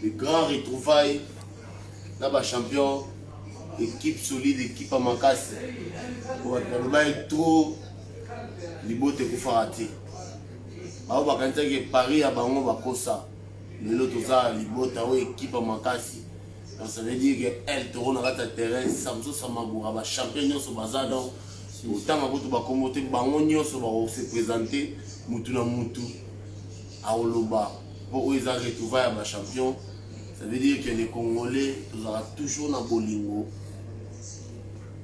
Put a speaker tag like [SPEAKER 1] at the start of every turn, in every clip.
[SPEAKER 1] les grands retrouvailles, là, champion, équipe solide, équipe à Makassi. Pour être trop, les beaux te raté. Quand Paris a bango bakosa, le toza les beaux équipe à Makassi. Donc ça veut dire qu'elle te rend à terrain, Samso Samagoura, champion sur Bazar. Donc autant que tu vas commenter, bango se présenter, Moutouna Moutou, à Oloba, pour eux retrouver à champion. Ça veut dire que les Congolais, ils auront toujours dans Bolingo.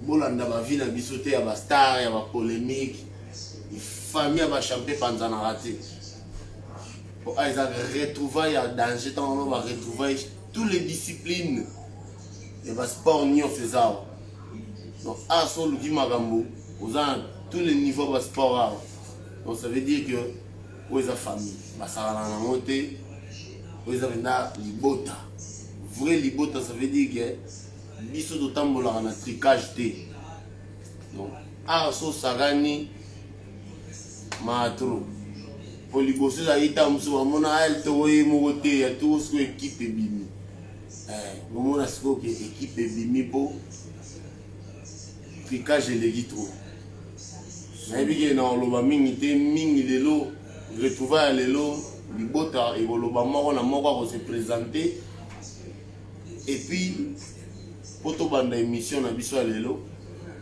[SPEAKER 1] Bolanda va ville à bisoter, à la star, à la polémique. Les familles à champion pendant la raté. Pour ils ont retrouvé à danger, on va retrouver toutes les disciplines. Et le sport n'y fait ça. Donc, à son Luki Magambo, vous avez tous les niveaux de sport. Donc, ça veut dire que vous avez famille. Ça va dans la montée. Vous avez libota. Vrai libota, ça veut dire que biso d'autant de la tricage. Donc, à son Sarani, Matro. Pour les bosser, ça y est, on a elle, il y a tout ce qui est équipe et bimi. On a ce qui est équipe et bimi pour tricage et les guitros. Mais bien que dans le mingi de l'eau, retrouver les lots, les botas et le bamon, on a mort se présenter. Et puis, pour tout bande émission, on a besoin de l'eau.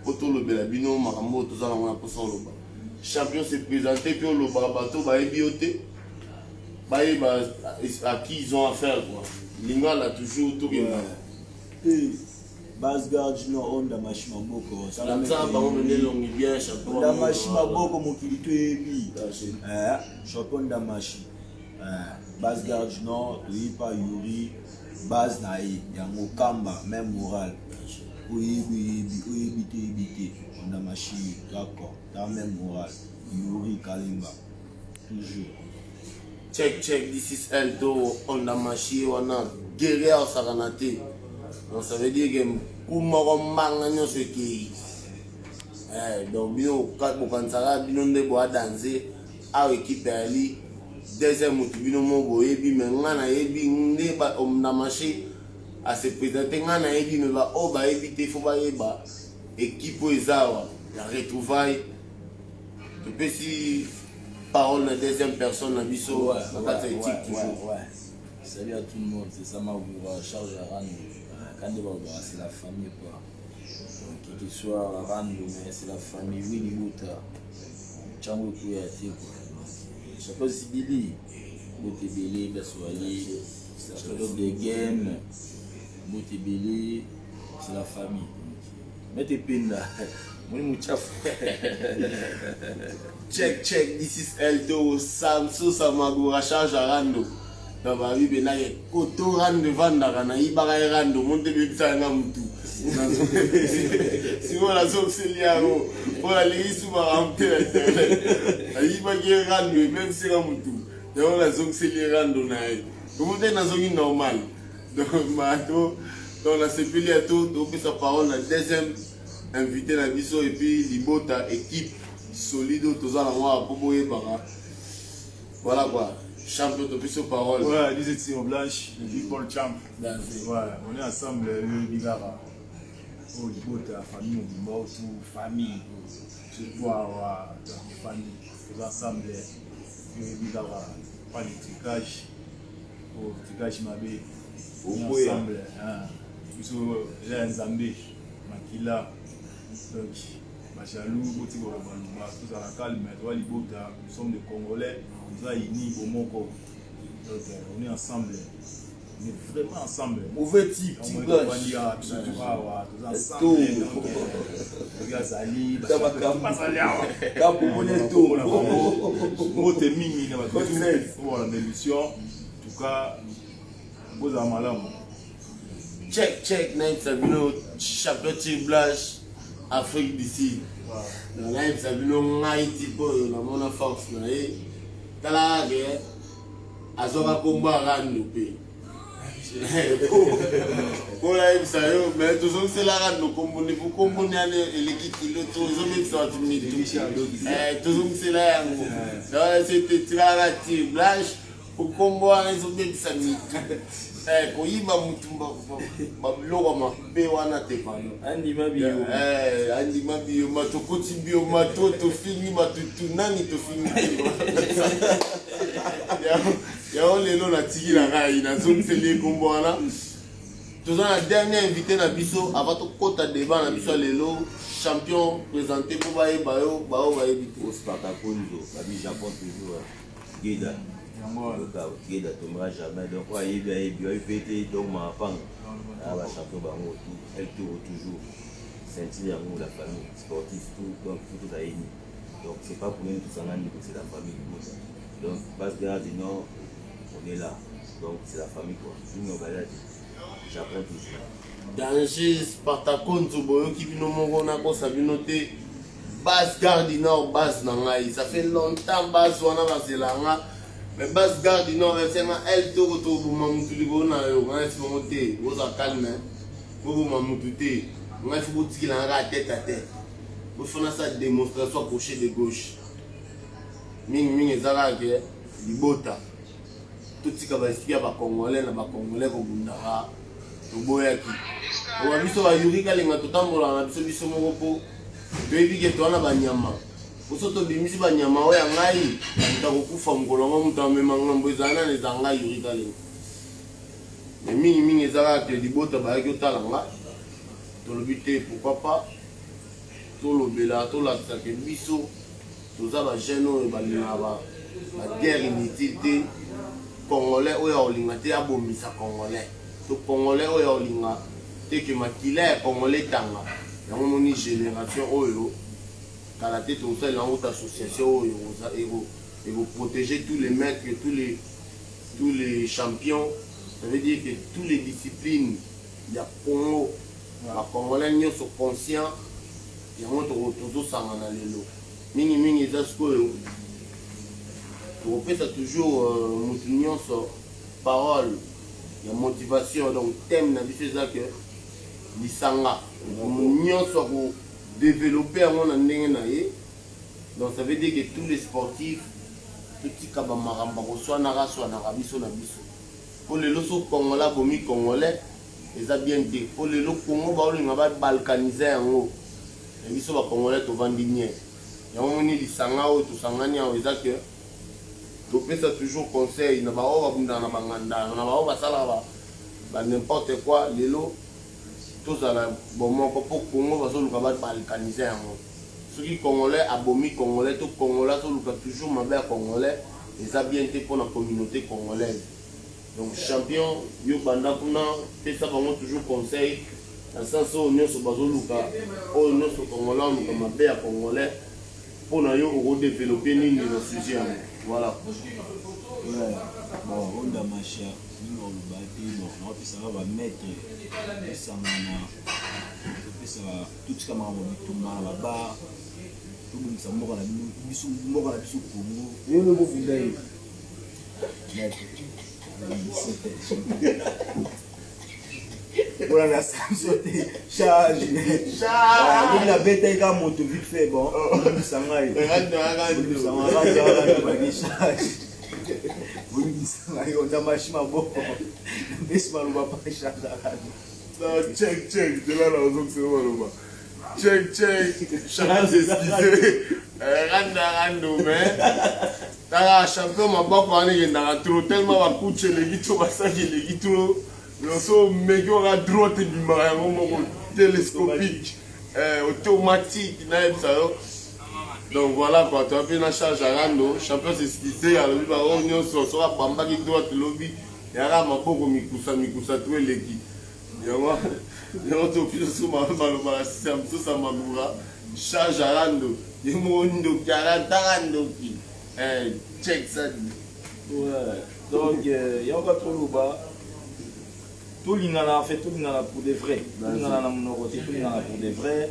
[SPEAKER 1] Pour tout le belabino, marambo, tout ça, on a besoin de l'eau. Champion se présenté, puis le bateau va bioté. À qui ils ont affaire, quoi. Lingal a toujours tout bien.
[SPEAKER 2] Basgard, on a machine beaucoup.
[SPEAKER 1] Ça va venir bien, champion.
[SPEAKER 2] On a machine beaucoup, mon kilito et champion de machine. Basgard, non, tu y pas Yuri, Baz Naï, Yango Kamba, même moral. Oui, on a machine, d'accord, la même morale. Yuri Kalimba, toujours.
[SPEAKER 1] Check, this is Eldo, on a machine, on a guerrier au Saranate. Donc ça veut dire que Koumaro Mangano ce qui est. Donc, Bino, Kansara, Bino Nebo a dansé, à l'équipe Ali, deuxième Moutibino Mobo, Ebi, mais on a Ebi, on a machine. À se présenter, on a dit mais va oh bah éviter faut pas éba équipe Ezawa la retrouvaille tu peux si parole la deuxième personne la biso
[SPEAKER 2] salut à tout le monde, c'est ça ma charge à rendre quand c'est la famille quoi, qui que soit à rendre mais c'est la famille oui les bouta chango kuya quoi ça peut si Billy boté belé baswali ça fait des games. Boutibili, c'est la famille. Mettez pin là.
[SPEAKER 1] Check, this is Eldo, Samso Samagoura, charge à rando. Dans ma vie, il y a autant de vendre, il y a rando, monte le ça n'a moutou. Si on a sauvé liaro, pour aller sous ma rampe, il y a rando, même si on a moutou. On a sauvé rando, vous êtes dans une normale. Donc, on a séparé à tout, donc sa parole, la deuxième invité la biso et puis Libota, équipe solide, tous à la mois pour boyer bara. Voilà quoi, champion de biso parole.
[SPEAKER 3] Ouais, les étions blanches, les people champ. Voilà, on est ensemble, le Bigara. Oh, Libota, famille, on dit mort, famille, surtout à la famille, tous ensemble, le Bigara, pas de tricage, oh, tricage mabé. Ensemble, nous sommes là en Zambie, Makila, donc, Machalou, tout ça la calme, nous sommes des Congolais, nous sommes unis au Moko. Donc, on est ensemble, on est vraiment ensemble.
[SPEAKER 1] Mauvais type,
[SPEAKER 3] on est ensemble.
[SPEAKER 1] Check, night Sabino, chapitre blanche, Afrique d'ici. Dans night Sabino, Haïti, pour la force, Tala, Azora combat rando pe. Pour la Sayo, mais toujours c'est la rando, vous comprenez l'équipe qui le tour, ils ont mis ça à tout le toujours c'est là, c'était la blanche. Kombo wana ezobebisa mitu. Koyiba mutu babiloko mabe wana te pano.
[SPEAKER 2] Andima bio.
[SPEAKER 1] Andima bio matokoti bio mato tofini matutu nani tofini. Ya lelo na tiki la ngai na zomiseli kombo wana. Toza na dernier invité na biso avant to kota débat na biso lelo champion présenté pour baye bayo bayebi
[SPEAKER 4] au Spartaconzo babi Japon toujours Guida Guida tombera jamais donc ayebi pété donc ma pang ba champion bango tout elle tourne toujours sentir yango la famille sportive tout donc tout ça uni donc c'est pas pour nous tout ça c'est la famille donc base garde du nord on est là donc c'est la famille quoi nous on va là Japon toujours
[SPEAKER 1] danger Spartaconzo boyoki bino moko na ko sabino te base garde du nord base na ngai ça fait longtemps base wana bazelanga mais base garde du nord c'est na elle to to buma mutu libo na yo ngai si mo te oza calme buma mutu te ngai faut tikila nga tête à tête pour faire ça démonstration crochet de gauche mingi ezala ke libota tout tika ba expliquer ba congolais na ba congolais ko bundara toboyaki owa biso bayuri kalinga totambola na biso biso moko po toyebi ke towana banyama poso tobimisi banyama oyo ya ngai takokufa mokolo ngo moto amema ngambo ezala nani eza ngai yuri kalinga me mingi ezalaka ke libota bayaki otala nga tolobi te pourquoi pas tolobela tolakisa ke biso toza bajeune oyo balingaka baguerre inutile te congolais oyo akolinga te abomisa congolais to congolais oyo olinga te ke makila ya congolais tanga yango moni génération oyo kala te tosali yango association oyo eko protéger tous les mecs tous les champions ça veut dire que toutes les disciplines ya Congo ba congolais nyonso conscient yango tozosangana lelo mingi eza sikoyo tokopesa toujours motu nyonso parole ya motivation donc thème na biso eza ke lisanga nyonso ko développer yango na ndenge na ye donc ça veut dire que tous les sportifs totika bamakambo koswanaka biso na biso po lelo so congolais bomi congolais eza bien te po lelo congo baolinga babalkanize yango na biso bacongolais tovandi nie yango moni lisanga oyo tosangani awo eza ke topesa toujours conseil na bao babundana na banganda na bao basalaka ba n'importe quoi lelo tozala bomoko po Congo bazoluka balkanize yango soki congolais abomi congolais to congolais azoluka toujours mabe ya congolais eza bien te mpo na communauté congolaise donc champion yo banda kuna pesa bango toujours conseil na sens oyo nyonso bazoluka oyo nyonso congolais oluka mabe ya congolais mpo na yo okodevelope nini na sujet yango voilà.
[SPEAKER 2] Ouais, bon, on a ma chère, nous on va dire, bon, on va mettre ça tout ce qu'on va mettre là-bas, tout le monde ça mort à la biso Congo. Et le beau boudaï. Voilà la sauté charge la bête est comme moto vite fait bon ça va on a machine à bord mais on va pas charger
[SPEAKER 3] check de là on se voit check chacun s'excuser
[SPEAKER 1] rando mais tala champion maboko ani na trop tellement va coucher les gito basaki les gito so meilleur à droite du marin télescopique automatique donc voilà quoi tu as fait une charge à rando champion c'est ce qui c'est à l'objet on y on sera bamba qui doit te lobby et à ma beaucoup mikusa tout l'équipe et on te fait sur ma c'est un peu ça ma charge à rando et mon do 40 rando qui check ça
[SPEAKER 2] ouais donc il y a encore trop bas tout l'ingala fait tout l'ingala pour de vrai tout l'ingala na monoko tout l'ingala pour de vrai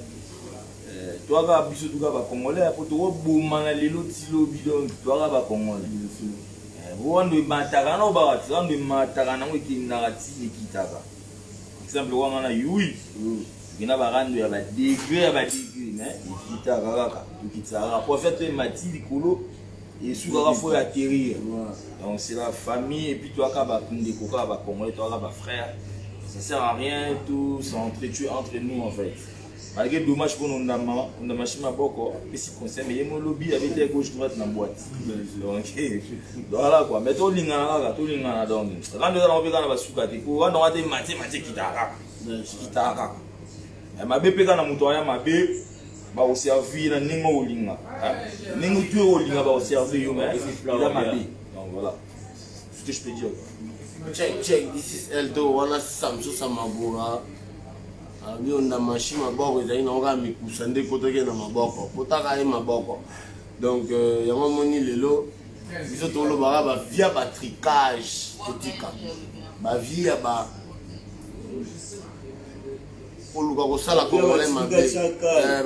[SPEAKER 2] toi ga biso tout ga ba congolais pour to bomana lelo tilo bidon toi ga ba congolais wando mataka na ba wando mataka na ngiki na tili kitaka exemple wanga na yui kina ba rando ya ba degré mais kitaka kaka kitaka pour faire matili kolo Et souvent, il faut atterrir. Donc, c'est la famille. Et puis, toi, quand tu as Congolais, toi, tu frère. Ça ne sert à rien, tout s'entretuer entre nous, en fait. Malgré dommage pour nous, on a machine à beaucoup. Mais si conseil, mais il y a un lobby avec des gauche-droite dans la boîte. Donc, voilà quoi. Mais tout le monde a donc. Quand nous allons faire la soukate, on a des mathématiques qui t'arrachent. Ma bébé, quand on a ma bébé, bah au servir na ningo olinga ningo tu olinga bah au servir mais il a ma vie donc voilà ce que je peux dire.
[SPEAKER 1] Check this is Eldo wana Samso Samabura abi on a machine maboko ezali na oka mikusa nde kotoke na maboko potaka ye maboko donc yango moni lelo biso tolobaka ba via ba tricage totika ba via ba oluka kosala congolais mabe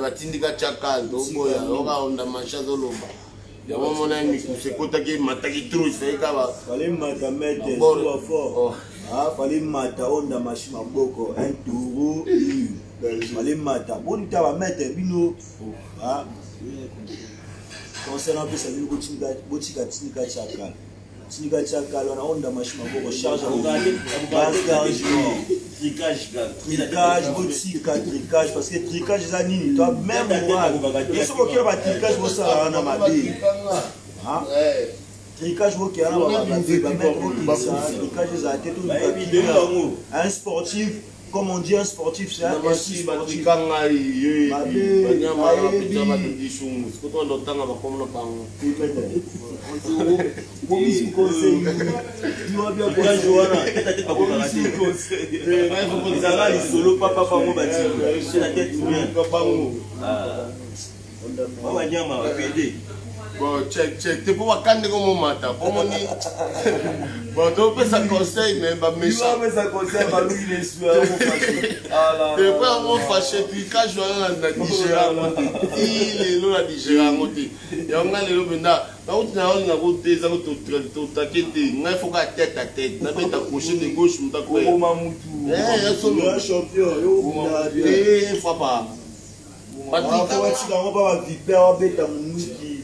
[SPEAKER 1] batindika chakal toboya oka onda macha zoloba yango mona mikuse kotaki mataki trop isaika ba
[SPEAKER 5] fallait mata mettre soit fort fallait mata onda machi maboko un tour fallait mata bon ta va mettre bino concernant que ça veut botika tinika chakal tinika chakal on onda machi maboko charge tricage, tricage, parce que tricage, c'est nini, toi même moi, il faut qu'il y ait un tricage pour ça, on a ma vie. Tricage, il faut qu'il y ait un sportif, comme on dit un sportif, c'est un sportif.
[SPEAKER 1] Bon, check. Tu peux voir quand on mata. Bon, tu peux ça conseil, mais pas méchant.
[SPEAKER 5] Tu peux ça conseil, mais lui, il est sûr.
[SPEAKER 1] Tu peux avoir fâché, puis quand je vais dans la Nigéria, il est là, la Nigéria, il y a un gars qui est là, quand tu as un côté, ça va t'attaquer, il faut qu'à tête à tête, tu vas t'accrocher de gauche, tu vas t'accrocher.
[SPEAKER 5] Il est un champion,
[SPEAKER 1] il faut pas.
[SPEAKER 5] On va vipère,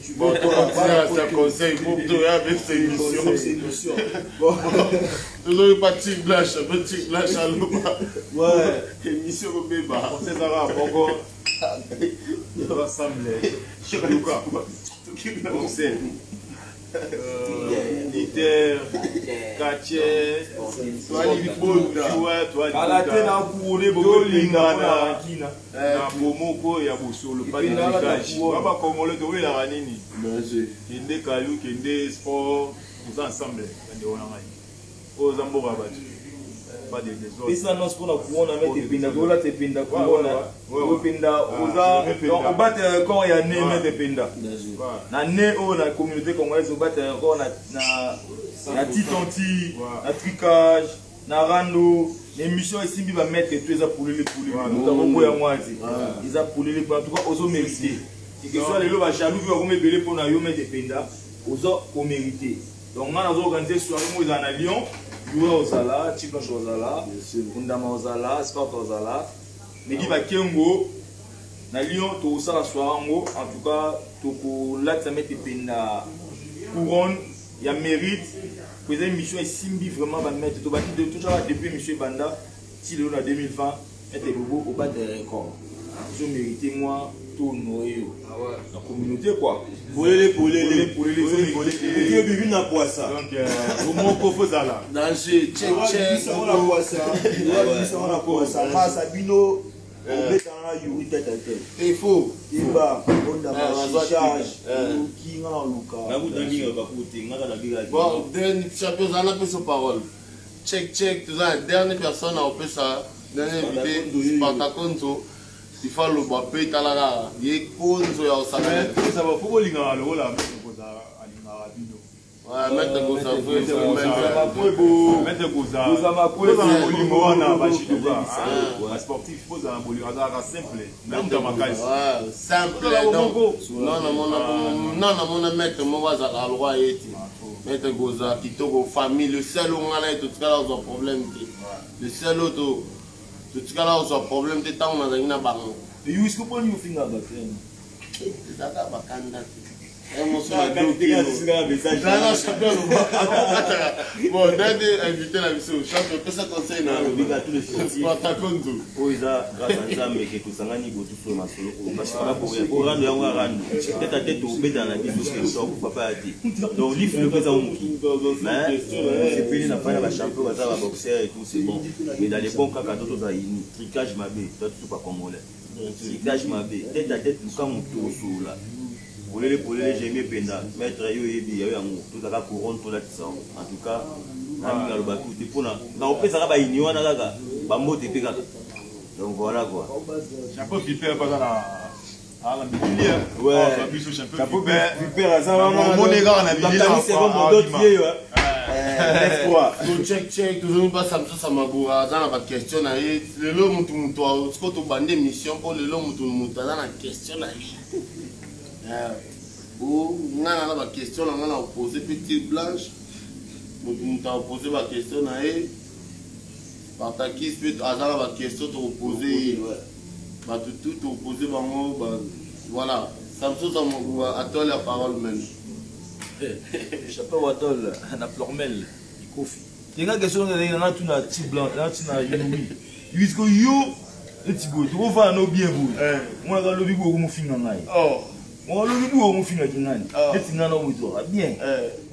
[SPEAKER 5] tu
[SPEAKER 1] bon, toi, tu conseil pour toi avec ces émissions. Bon, nous avons pas de blanche à l'eau. Ouais, émission au bébé. On sait ça va, encore. On va assembler. Je sais pas quoi. On sait. Liter, Kaché, toi Libonda, toi Bomoko ya Bosolo, pas de tricage. Papa Congolais, tu vois la ranini. Kende Kalou, Kende Sport, nous ensemble. Aux Zambora battu. Pas de désordre.
[SPEAKER 2] Et ça, nous avons mettre des pinda, voilà tes pinda, au pinda, au battre quand il y a né des pinda. Na né au la communauté congolaise, au battre encore na titanti, na tricage, na rando. L'émission ici va mettre tous les poulets les poulets. Nous avons quoi à moi ils ont poulets les poulets. En tout cas, aux mérité. Et que soit les lots va jaloux pour me belé pour na yo mettre des pinda, aux autres mérité. Donc on a organisé soirée où ils en a Lyon. Jouer aux Zala, Chiknoch aux Zala, Kundama aux Zala, Sport aux Zala. Mais il va Kengo, na Lyon, tout ça la soirée en tout cas, tout pour là ça met pena couronne, il y a mérite. Pour les émissions et Simbi vraiment va mettre tout bâti de tout ça depuis Monsieur Banda, si le en 2020, mettre le beau au bas des records. Ils ont mérité moi tout noyer la communauté quoi.
[SPEAKER 5] Pour les bébés n'a pas ça.
[SPEAKER 3] Donc au moins qu'on faut ça là.
[SPEAKER 1] Danger, check.
[SPEAKER 5] On a pas ça. On a pas ça. Pas Sabino. On met dans Yuri tête à tête.
[SPEAKER 1] Il faut.
[SPEAKER 5] Il va. On a charge. Qui n'a Luka.
[SPEAKER 4] Na vous donner va côté, ngala la biga.
[SPEAKER 1] Bon, dernier champion, on a plus de parole. Check, tout ça. Dernière personne a fait ça. Dernière vidéo, Patakonzo. Il faut le bapé talaga. Il est konzo ya osaka.
[SPEAKER 3] Ça va faut linga le wala mettre alinga rabino.
[SPEAKER 1] Ouais, mettre goza
[SPEAKER 3] mettre goza bolingo wana bashiduka. Un sportif pose un bolingo azaka simple. Même dans ma case.
[SPEAKER 1] Ouais, simple donc. Non, mon mettre mo bazaka loi yeti. Mettre goza kitoko famille le seul on a tout cas là un problème. Le seul auto tout cas là un problème de temps on a une bango.
[SPEAKER 2] Et où est-ce que vous pouvez nous finir à battre?
[SPEAKER 1] Zaka bakanda. Bon, d'aller inviter la mission au champion, que ça conseille dans le Spartacondo.
[SPEAKER 4] Oui, ça, grâce à ça, mais que tout ça, on sur ma solo. Parce que pour rendre un rang, tête à tête au bête dans la vie, parce que ça, papa a dit. Donc, l'if le fait ça, mais c'est puis la fin de la champion, ça va boxer et tout, c'est bon. Mais dans les bons cas, quand on a une tricage, ma bête, toi, tu pas comme on l'est. Tricage, ma bête, tête à tête, quand on tourne sous là. Pour les j'ai mis penda maître yo yebi ya yango tout ça couronne tout là ça en tout cas na le batou te pona na opesa ba ini wana kaka ba mote pe kaka donc voilà quoi
[SPEAKER 3] chapeau Piper pas à la milieu
[SPEAKER 5] ouais
[SPEAKER 3] biso chapeau
[SPEAKER 5] Piper ça va
[SPEAKER 3] mon gars na milieu
[SPEAKER 5] c'est bon mon d'autres vieux l'espoir
[SPEAKER 1] check toujours pas ça ça m'a bourra dans la question na le lo mutu ce que tu bande mission pour le lo mutu dans la question na ou on a la question on a posé petite blanche on t'a posé la question na par ta qui peut hasard la question te poser bah tout poser voilà Samson ça m'a attend la parole même
[SPEAKER 2] chapeau atol na plormel ikofi tenga question na tout na petit blanc là tu na yumi jusqu'au yo et tigo tu va no bien vous moi dans le bibo ko mo finga ngai on le dit au mofinga kinani eti ngana wito bien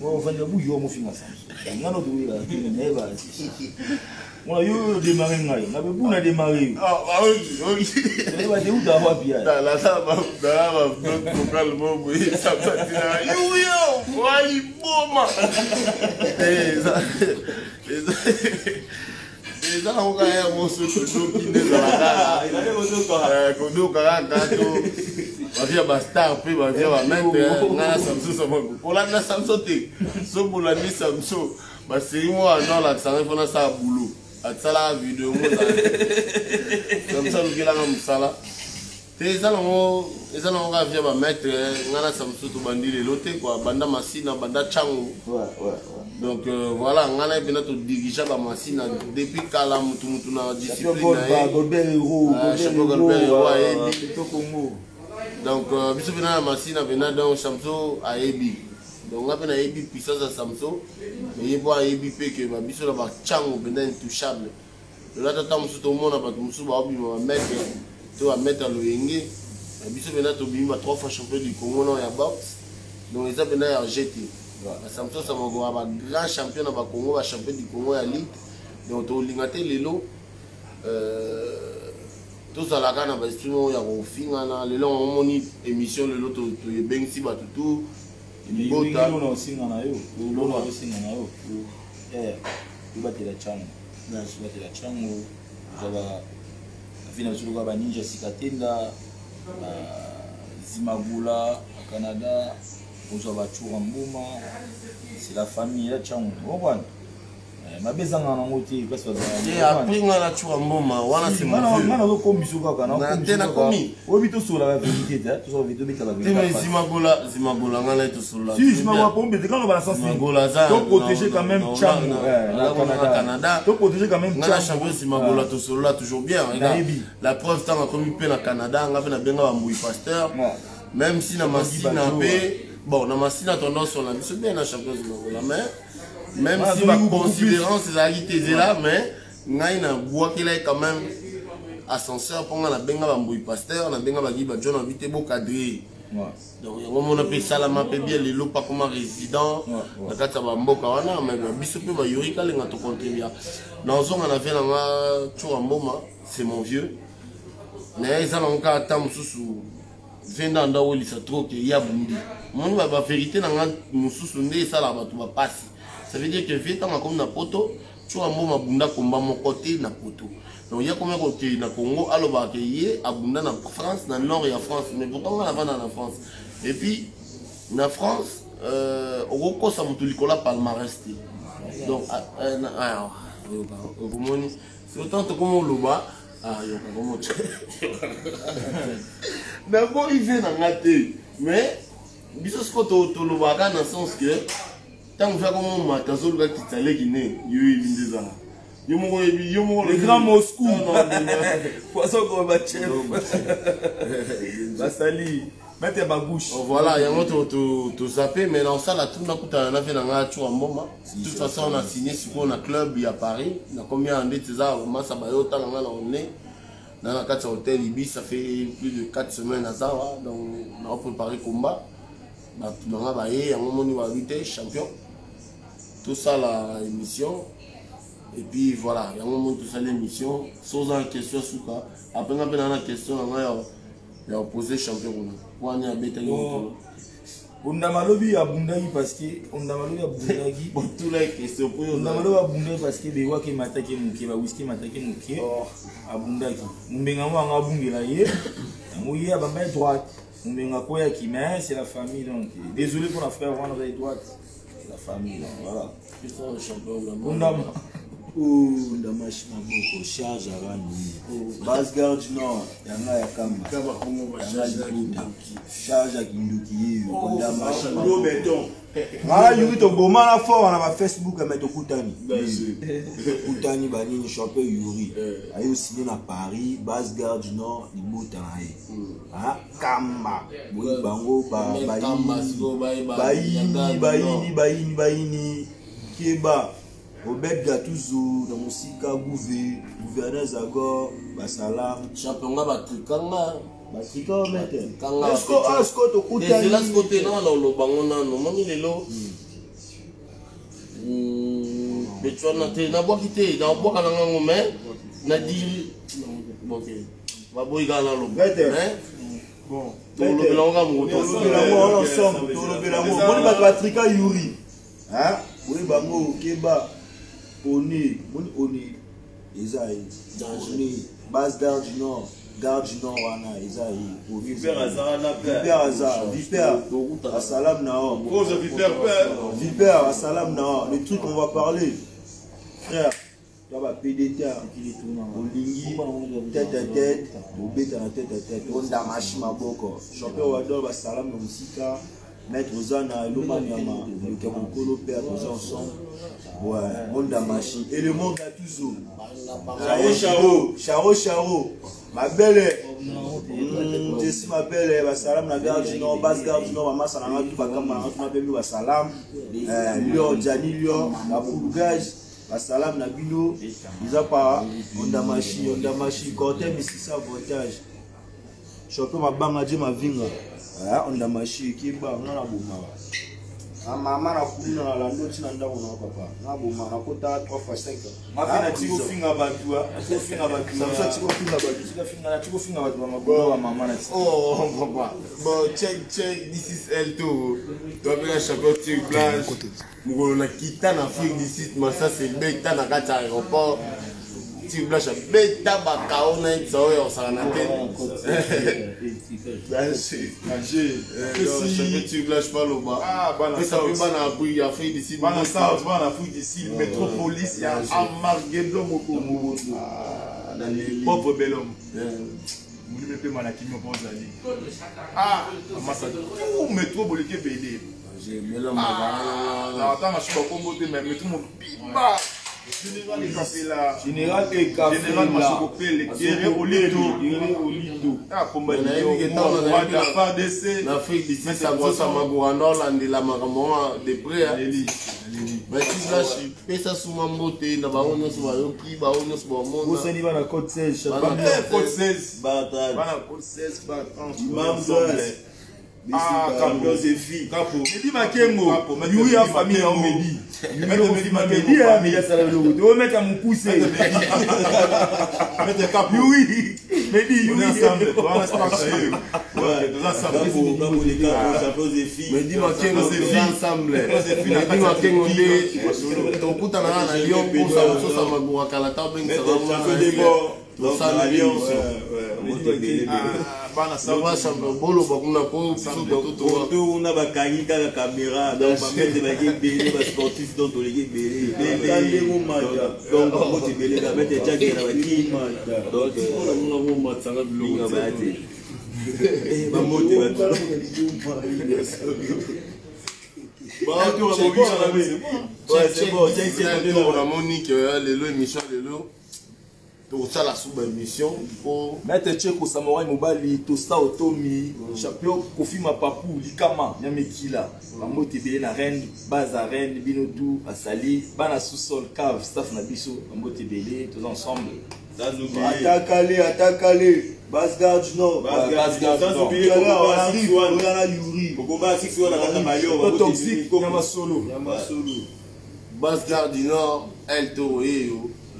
[SPEAKER 2] on va dire bouillon mofinga ça ngana to wila neba moi yo démarrer ngai na be buna démarrer
[SPEAKER 1] oui
[SPEAKER 2] neba de uda wa bia
[SPEAKER 1] la ça va donc calme boy ça va dire yo wali boma ça on va y mon soto qui ne la il a kodo kaka to bavia bastar pe bavia ba mettre ngana Samson sama pour la na Samson te so pour la ni Samson ba série moi non la ça fona ça boulot atsala vidéo mo Samson ki la musala te ça on va via ba mettre ngana Samson to bandile loté quoi banda masina banda chango donc voilà ngana bina to diriger ba masina depuis kala mutu na discipline donc biso bina na masina bina donc Samson a ebi donc on a bien ebi puissance à Samson mais il voit ebi pe que ba biso na ba chango bina intouchable là tata musu to mona ba musu ba obi ma mettre to a mettre le yenge biso bina to bima 3 fois champion du Congo non ya boxe donc ils a bina ya jeté Samson ça m'a go ba grand champion na ba Congo ba champion du Congo ya ligue donc to lingate lelo tout ça la gana ba estimo ya ko finga na lelo on moni émission lelo to bengsi ba tutu
[SPEAKER 2] bota no singa na yo no singa na yo ibatela chango ibatela chango zaba afina zuka ba ninja sikatenda Zimagula Canada uzaba chura mbuma c'est la famille la chango bon mabezanga nango te parce que
[SPEAKER 1] après ngala chura mbuma wana c'est mon vieux
[SPEAKER 2] ngana ko kombiso kaka na
[SPEAKER 1] tena komi
[SPEAKER 2] obi to sola la vérité to so vito beta la vérité
[SPEAKER 1] mais Zimagula ngala to sola
[SPEAKER 2] si Zimagula pombe te quand on va la sens to protéger quand même chango na Canada to protéger quand même
[SPEAKER 1] ngala champion Zimagula to sola toujours bien la preuve tant comme pe na Canada ngava na benga ba mbui pasteur même si na masina pe bon na masina tendance on a biso bien na champion Zimagula mais même si ma considérant ces alités là mais ngai na bois qu'il est quand même ascenseur pour la benga bambouille pasteur na benga bagi ba John habité beau cadré donc on a payé ça la m'a bien les lots pas comme résident na kata ba mboka wana mais biso pe ba yori ka lenga to contribuer dans on a fait na chura mboma c'est mon vieux mais ça on ka tam susu venda ndawoli ça trop que ya bundi mon ba vérité na mususu ndé ça la ba to ba passer. Ça veut dire que vite on a comme na poto, tu as mon abunda combat mon côté na poto. Donc il y a combien côté na Congo, alors bah qu'il y a abunda na France, na Nord et en France, mais pourtant on a pas dans la France. Et puis na France, au gros ça me Nicolas palmarès. Donc c'est autant que comme le bas, yo comment tu. D'abord il vient dans la tête, mais biso ce que tu le bas dans le sens que tant que comme moi t'as solo qui t'allait guiné
[SPEAKER 2] le grand Moscou poisson comme chef Basali
[SPEAKER 3] Mettez ma bouche.
[SPEAKER 1] Voilà, il y a un autre zappé, mais dans ça, la tourne, on a fait dans la moment. De toute façon, on a signé sur un club à Paris. On a combien de temps, on a dans la 4 hôtel Ibis, ça fait plus de 4 semaines à ça. Donc, on a préparé le combat. On a un moment où on a été champion. Tout ça, l'émission. Et puis voilà, il y a un moment où tout ça, l'émission. Sans une question, après, on a une question, il a posé champion. On a été
[SPEAKER 2] Ondamalobi abundaki parce que Ondamalobi abundaki
[SPEAKER 1] bon tous les questions pour
[SPEAKER 2] Ondamalobi abundaki parce que bewa ke mataki muke ba whisky mataki muke abundaki mbenga mo abungela ye moye abamba droite mbenga koya ki mais c'est la famille donc désolé pour la frère on a droite c'est la famille donc voilà
[SPEAKER 1] c'est ça le champion
[SPEAKER 2] Ondama
[SPEAKER 5] Ondamashi maboko charge arani Basgard du Nord yanga ya kamba charge akinduki Ondamashi lo béton yuri to boma na fort na Facebook mais to kutani kutani banini champion yuri ayo signé na Paris Basgard du Nord libota na ye kamba boyi bango bayini keba Obed Gattuso dans Musika gouverneur Zagor Basalam
[SPEAKER 1] champion batrikanga
[SPEAKER 5] mete
[SPEAKER 1] kanga
[SPEAKER 5] est-ce to kuta
[SPEAKER 1] les là côté non lo bango na no mami lelo betwana te na boki te na boka na ngo mais na di OK va boy gala lo
[SPEAKER 5] bon
[SPEAKER 1] to lo belonga mo to
[SPEAKER 5] lo belonga ensemble to lo belonga moni ba Patrika Yuri oui bango keba Oni Esaïe Basgard du Nord Garde du Nord wana Esaïe
[SPEAKER 4] Vipère Azara
[SPEAKER 5] Vipère Assalam Nao Vipère Assalam Nao le truc qu'on va parler frère tu vas PDT Olingi tête à tête Obeta na tête à tête Ondamashi maboko champion Wador Assalam na musika Maître Zana et Lomanyama, le Kabokolo père ensemble. Ouais, Ondamashi. Et le monde a toujours. Charo. Ma belle. Je suis ma belle. Basalam na garde du Nord, basse garde du Nord, maman Sananga tout va comme on a béni Basalam. Lyon, Djani Lyon, la Boulgage. Basalam na Bino. Ils ont pas Ondamashi. Corté, mais c'est ça avantage. Champion ma bangadje ma vinga. Ondamashi kiba on a boma mama na kuna la ndoti na ndako na papa na boma na kota 3 fois 5
[SPEAKER 3] mapina tiko finga batu ça tiko finga batu maboko mama na
[SPEAKER 1] oh papa bon check this is L2 toi bien champion tu blanche ngolo na kita na Afrique du Sud mais ça c'est beta na kata aéroport tu blanche beta bakaona itsoyo sana tete si tu blanches pas le bas ça peut pas na Afrique d'ici
[SPEAKER 3] bana South bana Afrique d'ici métropolis il y a Amargedon moko dans les pauvres bel homme vous ne peut malaki me pose ali massa tout métro bolike BD
[SPEAKER 1] j'ai melon
[SPEAKER 3] na attends na choco combo te mais métro mo biba Général Machokopele, Guerre Olito.
[SPEAKER 1] L'Afrique d'ici, ça va ça Magouano, la Maramoa, des prêts. Mais si là, je fais ça sous ma beauté, dans la Baonos, Bayoki, Baonos, Baonos.
[SPEAKER 5] Vous savez, la côte 16,
[SPEAKER 3] côte 16, côte 16,
[SPEAKER 5] champion de filles.
[SPEAKER 3] Medi Makengo, Yuri a famille en Medi. Medi Makengo, famille à Salalo. Tu veux mettre à mon poussé. Medi Capo. Yuri. Medi Yuri ensemble. On va pas sérieux. Ouais, nous ensemble.
[SPEAKER 5] Champion de filles.
[SPEAKER 1] Medi Makengo c'est filles ensemble. Medi Makengo de ton coup à la Lyon pour ça ça Magoua Kalata ben ça va
[SPEAKER 5] donc ça Lyon
[SPEAKER 1] bana sawa champion bolo bakuna ko
[SPEAKER 5] tout on a ba kangi ka caméra donc ba mettre ba belé ba sportif donc to les belé donc on te belé ba mettre tchaki na ba kima donc on a mo matsanga bilonga ba ate ba mote ba
[SPEAKER 1] c'est bon, Monique, l'émission, tokosala suba émission po
[SPEAKER 5] Maître Tcheko Samouraï Mobali Tosta Otomi champion Kofi Mapapu Likama Nyamekila Bambote Belé na reine Baza reine Binotou Asali Bana sous-sol cave staff na biso Bambote Belé tous ensemble attaquez Basgard du Nord sans oublier
[SPEAKER 1] Basgard du Nord El Toro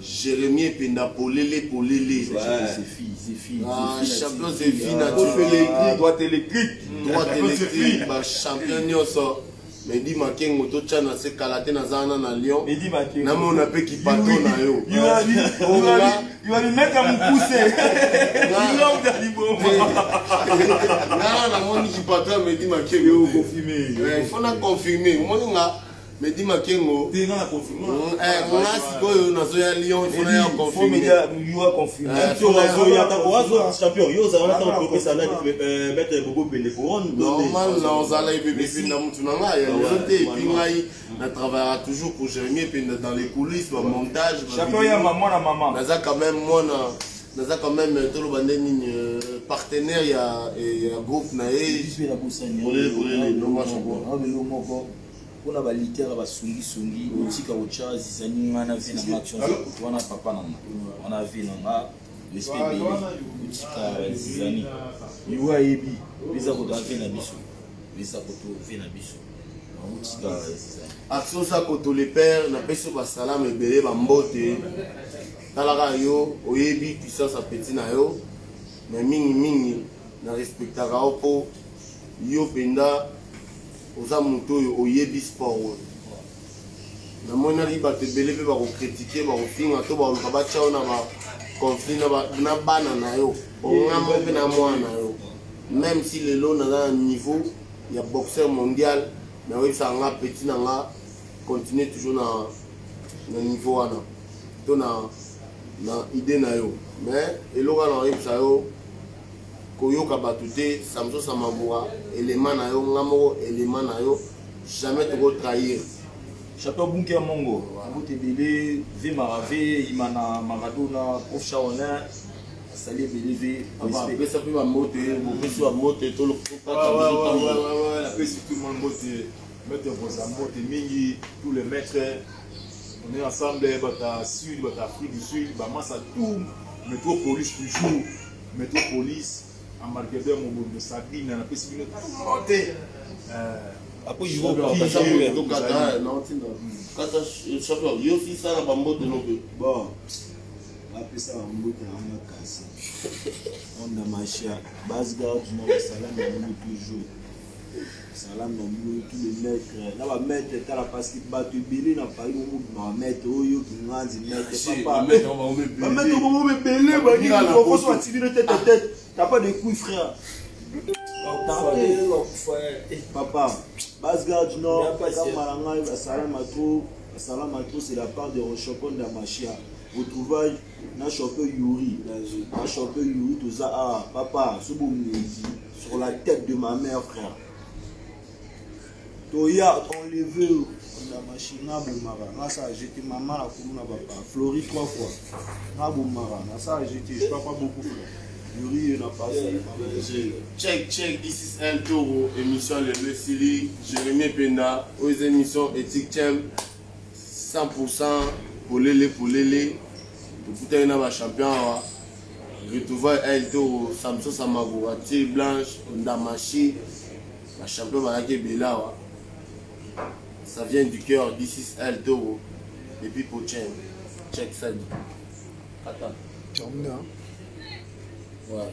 [SPEAKER 1] Jérémie Penda Polele.
[SPEAKER 5] C'est fille.
[SPEAKER 1] Champion c'est fille naturelle.
[SPEAKER 5] Droite électrique.
[SPEAKER 1] Champion Nyoso. Medi Makengo to chana se kalate na zana na Lyon.
[SPEAKER 5] Medi Makengo.
[SPEAKER 1] Na mona pe ki pato na yo.
[SPEAKER 5] Il va lui mettre à mon poussé.
[SPEAKER 1] Na moni ki pato Medi Makengo confirmé. Il faut na confirmer. Moni nga Medi Makengo.
[SPEAKER 5] Tu as confirmé.
[SPEAKER 1] Nga sikoyo na zo ya Lyon il faut na confirmer.
[SPEAKER 5] Il faut confirmer.
[SPEAKER 4] Champion, yo za wana ta ko sala mettre Bobo Belé couronne.
[SPEAKER 1] Normal na ozala bébé na mutu na nga ya yote puis ngai na travaillera toujours pour Jérémie puis dans les coulisses le montage.
[SPEAKER 5] Champion ya maman.
[SPEAKER 1] Naza quand même tout le bandeni partenaire ya groupe na e.
[SPEAKER 2] On a littéralement basungi otika ocha zizani ngana vina action wana papa na on a vu na le SPB otika zizani
[SPEAKER 5] Iwa ebi
[SPEAKER 2] biza ko davina biso otika zizani
[SPEAKER 1] action ça koto le père na peso ba salam ebele ba mbote talaka yo oyebi puissance a petit na yo mais mingi na respectaka opo yo penda oza moto oyo oyebi sport namonaki bato ebele mpe bakokritike bakofinga to bakoluka batya na baconflit na bana na yo ongamo mpe na mwana na yo même si lelo naza na niveau ya boxeur mondial naoyebisa nga petit na nga continue toujours na niveau wana to na idée na yo mais eloko wana naoyebisa yo koyoka bato te Samson Samabura élément na yo nga moko élément na yo jamais toko trahir
[SPEAKER 5] Champion Bunker Mongo Abote Belé V Marave Imana Maradona Prof Shaolin Sali Belé
[SPEAKER 1] V ça peut mote beaucoup sur mote tout le
[SPEAKER 3] la peste tout le monde mote mettre vos amours mingi tous les maîtres on est ensemble bata sud bata Afrique du Sud ba massa tout métropolis toujours métropolis ambassadeur de Sabine na pesi bino monter
[SPEAKER 2] après il va
[SPEAKER 1] kata champion yo si ça na bambote no pe
[SPEAKER 5] bon apesa bambote na makasi on a machia Basgard du Nord salam na toujours salam na tous les maîtres na ba maître tala parce que bato belé na Paris mo maître oyo kinganzi maître papa maître mo belé ba ni faut soit tirer tête t'as pas de couilles frère papa Basgard du Nord Kamaranga Salamato c'est la part de Rochopon d'Amachia retrouvaille na champion Yuri tout ça papa ce beau sur la tête de ma mère frère Toya enlevé la machine na bomara na ça jeté maman la commune papa Flori 3 fois na bomara na ça jeté je parle pas beaucoup frère Yuri n'a pas
[SPEAKER 1] check this is El Toro émission le Mesili Jérémie Penda aux émissions éthique 100% polele tout na ba champion retrouver El Toro Samson Samabura Thierry Blanche Ndamachi ba champion balaki belawa ça vient du cœur this is El Toro depuis Pochen check ça attends
[SPEAKER 2] ouais